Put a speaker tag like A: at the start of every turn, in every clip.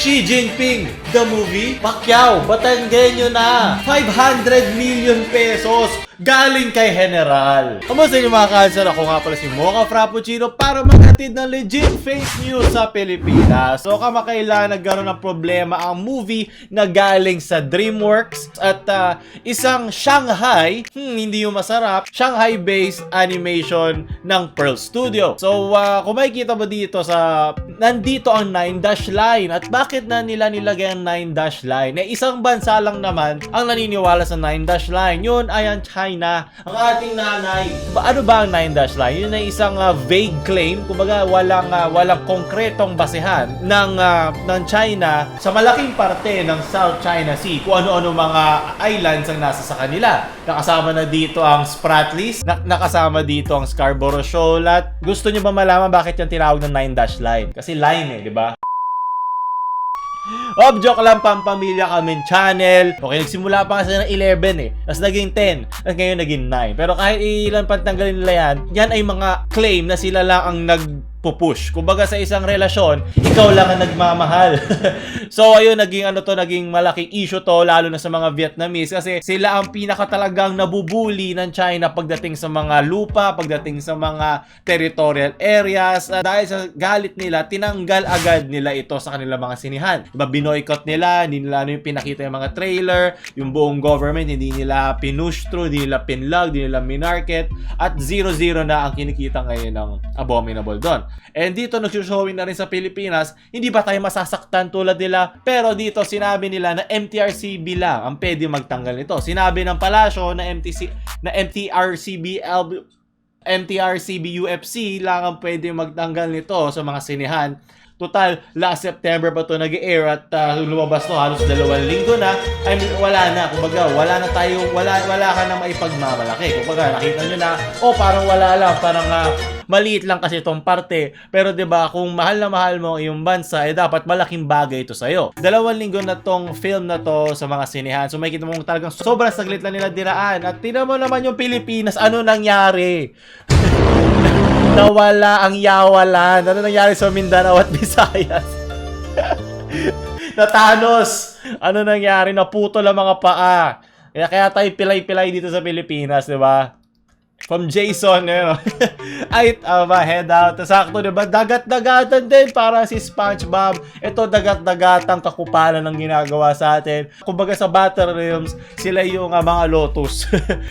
A: Xi Jinping, the movie, Pacquiao, Batanggenyo na, 500 million pesos galing kay General. Kamusta yung mga cancer? Ako nga pala si Mocha Frappuccino para maghatid ng legit fake news sa Pilipinas. So kamakailan nagkaroon ng problema ang movie na galing sa DreamWorks at isang Shanghai, hindi yung masarap, Shanghai-based animation ng Pearl Studio. So kung makikita mo dito nandito ang 9-dash line. At bakit na nila nilagay ang 9-dash line? Isang bansa lang naman ang naniniwala sa 9-dash line. Yun ay ang China. Ang ating nanay. Ano ba ang 9-dash line? Yun ay isang vague claim. Kumbaga walang konkretong basehan ng China sa malaking parte ng South China Sea. Kung ano-ano mga islands ang nasa sa kanila. Nakasama na dito ang Spratlys. Nakasama dito ang Scarborough Shoal. At gusto nyo ba malaman bakit yung tinawag ng 9-dash line? Kasi line di ba? Joke lang, pampamilya kaming channel. Okay, nagsimula pa kasi ng 11 tapos naging 10, at ngayon naging 9. Pero kahit ilan pantanggalin nila yan ay mga claim na sila lang ang nagpupush. Kumbaga sa isang relasyon, ikaw lang ang nagmamahal. So ayun, naging malaking issue to, lalo na sa mga Vietnamese kasi sila ang pinakatalagang nabubuli ng China pagdating sa mga lupa, pagdating sa mga territorial areas. Dahil sa galit nila, tinanggal agad nila ito sa kanilang mga sinihan. Diba, binoycott nila, hindi nila yung pinakita yung mga trailer, yung buong government, hindi nila pinush through, hindi nila pinlog, hindi nila minarket, at 0-0 na ang kinikita ngayon ng Abominable doon. And dito nagsushowing na rin sa Pilipinas, hindi ba tayo masasaktan tulad nila? Pero dito sinabi nila na MTRCB lang ang pwede magtanggal nito. Sinabi ng palasyo na MTRCB UFC lang ang pwede magtanggal nito sa mga sinehan. Total, last September pa ito nag-air at lumabas to halos 2 linggo na. I mean, wala na. Kumbaga, wala ka na maipagmamalaki. Kumbaga, nakita nyo na, parang wala lang. Parang maliit lang kasi itong parte. Pero 'di ba, kung mahal na mahal mo yung bansa, dapat malaking bagay ito sa'yo. 2 linggo na tong film na to sa mga sinehan. So makikita mo talagang sobrang saglit lang nila diraan. At tingnan mo naman yung Pilipinas, ano nangyari? Nawala ang yawalan. Ano nangyari sa Mindanao at Visayas? Natanos. Ano nangyari? Naputol ang mga paa. Kaya tayo pilay-pilay dito sa Pilipinas, di ba? From Jason, ay, head out. Sakto, diba? Dagat-dagatan din para si SpongeBob. Ito, dagat-dagatang kakupalan ng ginagawa sa atin. Kumbaga sa Battle Realms, sila yung mga Lotus.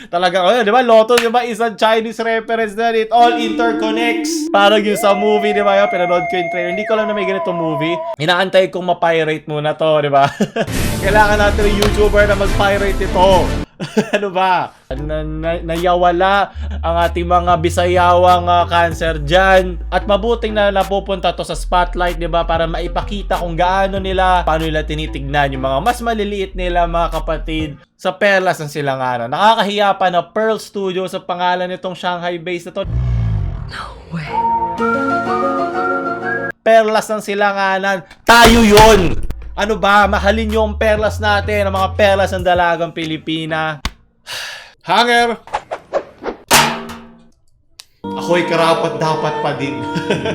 A: Talagang, diba? Lotus, diba? Isang Chinese reference na. It all interconnects. Parang yung sa movie, diba? Pinanood ko yung trailer. Hindi ko lang na may ganitong movie. Inaantay kong ma-pirate muna to, diba? Kailangan natin yung YouTuber na mag-pirate ito. Ano ba? Nayawala ang ating mga Bisayawang cancer dyan. At mabuting na napupunta to sa spotlight, di ba? Para maipakita kung paano nila tinitignan yung mga mas maliliit nila mga kapatid sa perlas ng silanganan. Nakakahiya pa na Pearl Studio sa pangalan nitong Shanghai-based na to.
B: No way.
A: Perlas ng silanganan. Tayo yun! Ano ba? Mahalin nyo ang perlas natin, ang mga perlas ng dalagang Pilipina. Hanger! Ako'y karapat dapat pa din.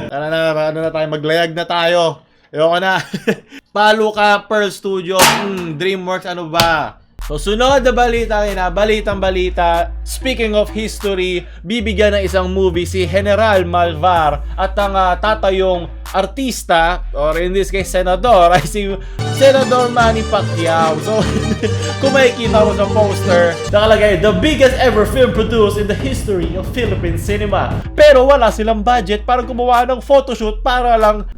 A: Ano na tayo? Maglayag na tayo. Ayoko na. Palo ka, Pearl Studio. DreamWorks, ano ba? So, sunod na balita, balitang balita. Speaking of history, bibigyan ng isang movie si General Malvar at ang tatayong artista, or in this case, senador, ay si Senador Manny Pacquiao. So, kung makikita mo sa poster, nakalagay, the biggest ever film produced in the history of Philippine cinema. Pero wala silang budget para gumawa ng photoshoot para lang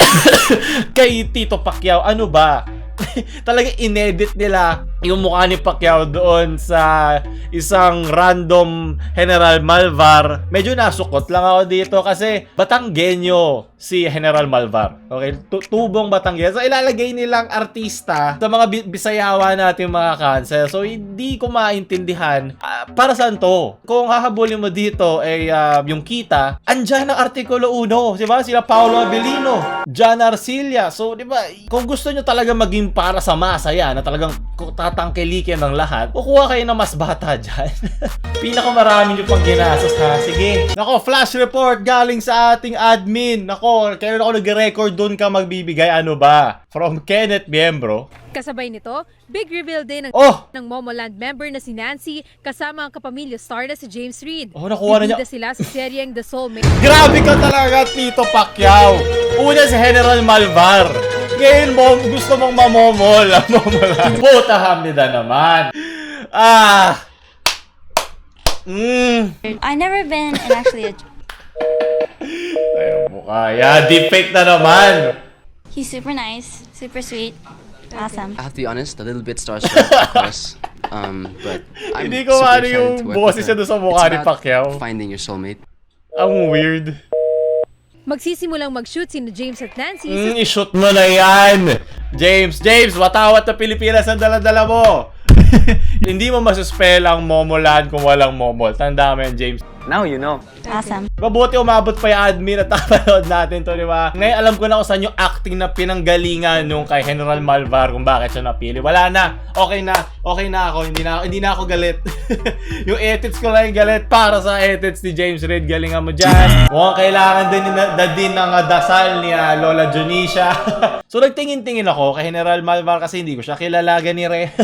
A: kay Tito Pacquiao. Ano ba? Talaga inedit nila yung mukha ni Pacquiao doon sa isang random General Malvar. Medyo nasukot lang ako dito kasi Batanggenyo si General Malvar. Okay? Tubong Batanggenyo. So ilalagay nilang artista sa mga Bisayawa natin mga cancer. So hindi ko maintindihan para saan to. Kung hahabulin mo dito ay yung kita, andyan ang Artikulo 1. Diba? Sila Paolo Abilino, John Arcilla. So diba, kung gusto nyo talaga maging para sa masa yan, na talagang tatangkilikin ng lahat, kukuha kayo ng mas bata dyan. Pinakamarami nyo pang ginastos ha. Sige. Nako, flash report galing sa ating admin. Nako, kailan ako nag-record doon ka magbibigay? Ano ba? From Kenneth Miembro.
B: Kasabay nito, big reveal din ng Momoland member na si Nancy kasama ang kapamilya star na si James Reid.
A: Nakuha na niya.
B: Bibida sila sa seryeng The Soulmate.
A: Grabe ka talaga, Tito Pacquiao. Una si General Malvar. Ngayon mo, gusto mong mamomol. Puta hamnida naman.
C: I never been in actually a...
A: Ayaw mo kaya. Deep fake na naman.
C: He's super nice, super sweet, awesome.
D: I have to be honest, a little bit starstruck, of course. But I'm
A: Hindi ko
D: super
A: ano
D: excited
A: yung
D: to work
A: boses
D: with
A: niya
D: her.
A: doon sa mukha ni
D: It's about
A: Pacquiao.
D: finding your soulmate.
A: Ang weird.
B: Magsisimulang mag-shoot si James at Nancy
A: I-shoot mo na yan! James, watawat na Pilipinas ang dala-dala mo! Hindi mo masuspell ang Momoland kung walang Momol. Tanda mo yan, James.
E: Now you know.
C: Awesome.
A: Mabuti umabot pa yung admin at tapanood natin to, di ba? Ngayon alam ko na kung saan yung acting na pinanggalingan nung kay General Malvar kung bakit siya napili. Wala na. Okay na ako. Hindi na ako galit. Yung edits ko lang yung galit para sa edits ni James Reid. Galingan mo dyan. Mukhang kailangan din ng dasal ni Lola Junicia. So nagtingin-tingin ako kay General Malvar kasi hindi ko siya kilala ganire.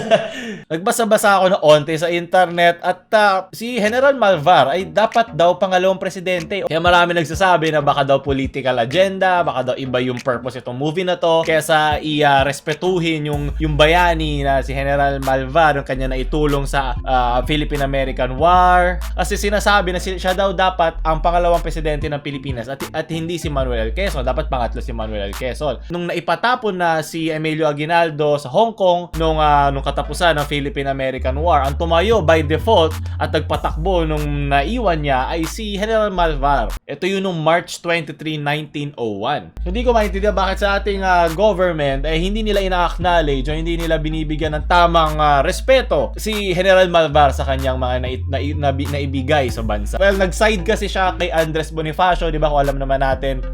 A: Nagbasa-basa ako na onte sa internet at si General Malvar ay dapat daw pangalawang presidente. Kaya marami nagsasabi na baka daw political agenda, baka daw iba yung purpose itong movie na to kesa respetuhin yung bayani na si General Malvar, yung kanya na itulong sa Philippine-American War. Kasi sinasabi na siya daw dapat ang pangalawang presidente ng Pilipinas at hindi si Manuel L. Quezon. Dapat pangatlo si Manuel L. Quezon. Nung naipatapon na si Emilio Aguinaldo sa Hong Kong nung katapusan ng Philippine-American War, ang tumayo by default at nagpatakbo nung naiwan niya ay si General Malvar. Ito yun nung March 23, 1901. Hindi ko maintindihan bakit sa ating government ay hindi nila ina-acknowledge o hindi nila binibigyan ng tamang respeto si General Malvar sa kanyang mga naibigay sa bansa. Well, nag-side kasi siya kay Andres Bonifacio, di ba? Kung alam naman natin,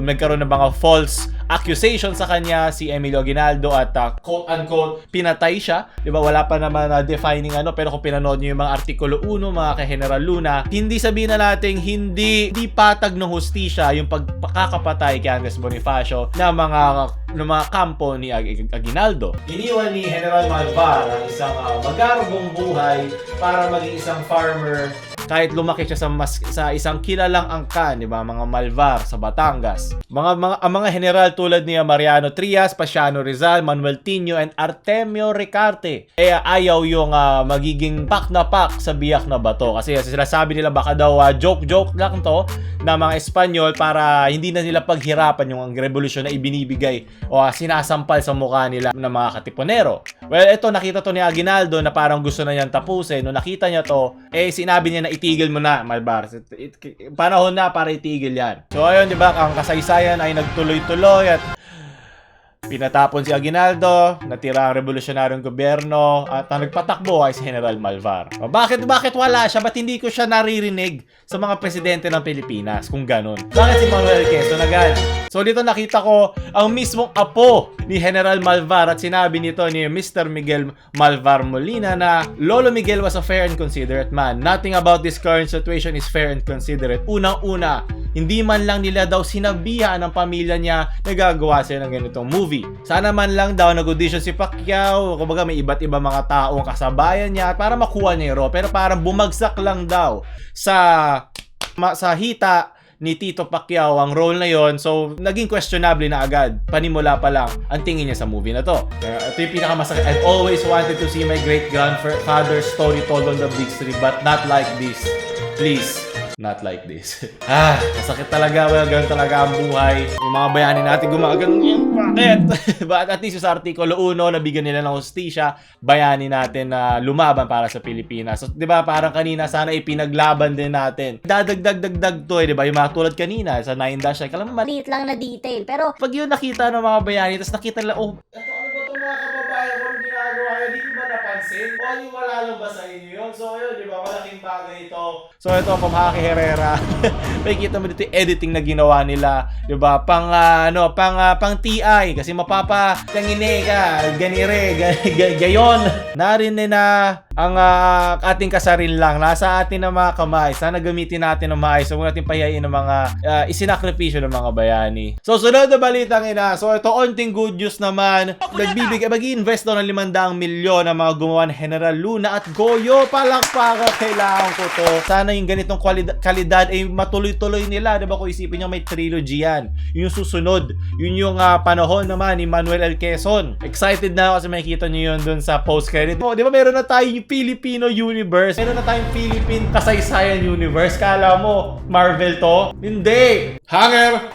A: nagkaroon ng mga false accusation sa kanya si Emilio Aguinaldo at quote-unquote pinatay siya. Di ba? Wala pa naman defining pero kung pinanood niyo yung mga artikulo 1, mga kay General Luna, hindi sabihin na natin hindi patag ng hustisya yung pagkakapatay kay Andres Bonifacio ng mga kampo ni Aguinaldo. Iniwan ni General Malvar ang isang magarbong buhay para maging isang farmer kahit lumaki siya sa isang kilalang angkan, di ba? Mga Malvar sa Batangas. Ang mga general tulad ni Mariano Trias, Pasiano Rizal, Manuel Tino, and Artemio Ricarte ayaw yung magiging pak na pak sa biyak na bato. Kasi sila sabi nila baka daw joke lang to na mga Espanyol para hindi na nila paghirapan yung revolusyon na ibinibigay o sinasampal sa mukha nila ng mga katipunero. Well, ito nakita to ni Aguinaldo na parang gusto na niyang tapusin. Nung nakita niya to, sinabi niya na itigil mo na, Malvar. Panahon na para itigil yan. So ayun, di ba, ang kasaysayan ay nagtuloy-tuloy at pinatapon si Aguinaldo, natira ang revolusyonaryong gobyerno at ang nagpatakbo ay si General Malvar. Bakit wala siya? Ba't hindi ko siya naririnig sa mga presidente ng Pilipinas kung ganun? Bakit si Manuel Quezon agad? So dito nakita ko ang mismong apo ni General Malvar at sinabi nito ni Mr. Miguel Malvar Molina na Lolo Miguel was a fair and considerate man. Nothing about this current situation is fair and considerate. Unang-una, hindi man lang nila daw sinabihan ng pamilya niya na gagawa siya ng ganitong movie. Sana man lang daw nag-audition si Pacquiao, kumbaga may iba't ibang mga taong kasabayan niya para makuha niya yung role. Pero parang bumagsak lang daw sa hita ni Tito Pacquiao ang role na yon, so naging questionable na agad panimula pa lang ang tingin niya sa movie na to. Ito yung pinakamasakit. I've always wanted to see my great-grandfather's story told on the big screen, but not like this. Please, not like this. Masakit talaga. Well, ganun talaga ang buhay. Yung mga bayani natin gumagano yan. Bakit? But at least sa Artikulo 1, nabigyan nila ng hustisya, bayani natin na lumaban para sa Pilipinas. So, di ba, parang kanina, sana ipinaglaban din natin. Dadagdag to di ba? Yung mga tulad kanina, sa 9-dash, alam mo,
F: maliit lang na detail. Pero,
A: pag yun nakita ng mga bayani, tapos nakita nila, ito ano ba itong mga kababayan ko ginagawa? Hindi ko ba napansin? Wala lang ba sa inyo yun? So yun, di ba? Malaking bagay ito. So ito, from Haki Herrera. May kita mo dito yung editing na ginawa nila. Di ba? Pang TI. Kasi tangine ka. Ganire. Gayon. Narinig na ang ating kasarin lang. Nasa atin ang mga kamay. Sana gamitin natin ng maayos. Huwag natin pahiyain ng mga isinakripisyo ng mga bayani. So sunod na balitang ina. So ito, onting good news naman. Mag-i-invest daw ng 500 milyon ang mga gumawa ng General Luna at Goyo. Palakpakan, kailangan ko to. Sana yung ganitong kalidad ay matuloy-tuloy nila. Diba kung isipin nyo may trilogy yan. Yun yung susunod. Yun yung panahon naman ni Manuel L. Quezon. Excited na ako kasi makikita nyo yun dun sa post-credit. Oh, di ba meron na tayong Filipino universe? Meron na tayong Philippine kasaysayan universe. Kala mo Marvel to? Hindi! Hanger!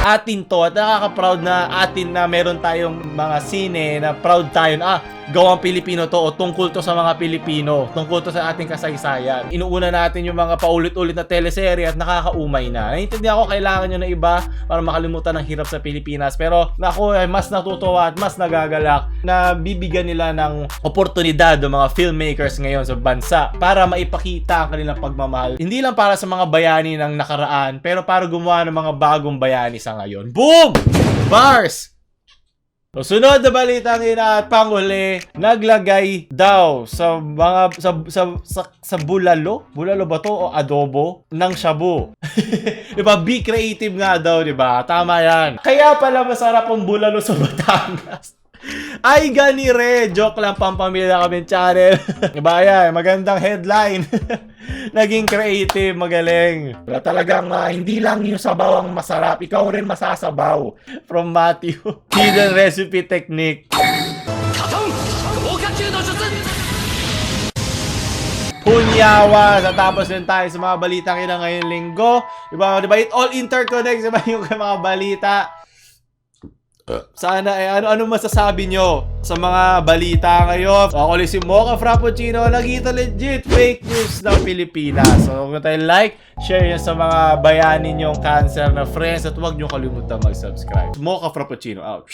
A: Atin to at nakaka-proud na atin na meron tayong mga sine na proud tayo na gawang Pilipino to o tungkol to sa mga Pilipino, tungkol to sa ating kasaysayan. Inuuna natin yung mga paulit-ulit na teleserye at nakakaumay na. Naiintindihan ko kailangan nyo na iba para makalimutan ng hirap sa Pilipinas, pero ako ay mas natutuwa at mas nagagalak na bibigyan nila ng oportunidad ng mga filmmakers ngayon sa bansa para maipakita ang kanilang pagmamahal. Hindi lang para sa mga bayani ng nakaraan, pero para gumawa ng mga bagong bayani sa ngayon. Boom! Bars! So, sunod na balita ng ina at panghuli, naglagay daw sa mga sa bulalo ba to o adobo ng shabu. 'Di ba? Be creative nga daw, 'di ba? Tama 'yan. Kaya pala masarap ang bulalo sa Batangas. Ay, ganire! Joke lang, pampamilya kami channel. Diba yan? Magandang headline. Naging creative, magaling. Pero talagang hindi lang yung sabaw ang masarap. Ikaw rin masasabaw. From Matthew. Hidden recipe technique. Punyawa! Tapos din tayo sa mga balitang ina ngayong linggo. Diba? It all interconnects. Diba yung mga balita? Sana ano masasabi nyo sa mga balita ngayon? So, ako si Mocha Frappuccino, nagita legit fake news ng Pilipinas. So huwag tayo like, share nyo sa mga bayani nyong cancer na friends at huwag nyo kalimutan mag-subscribe. Mocha Frappuccino out.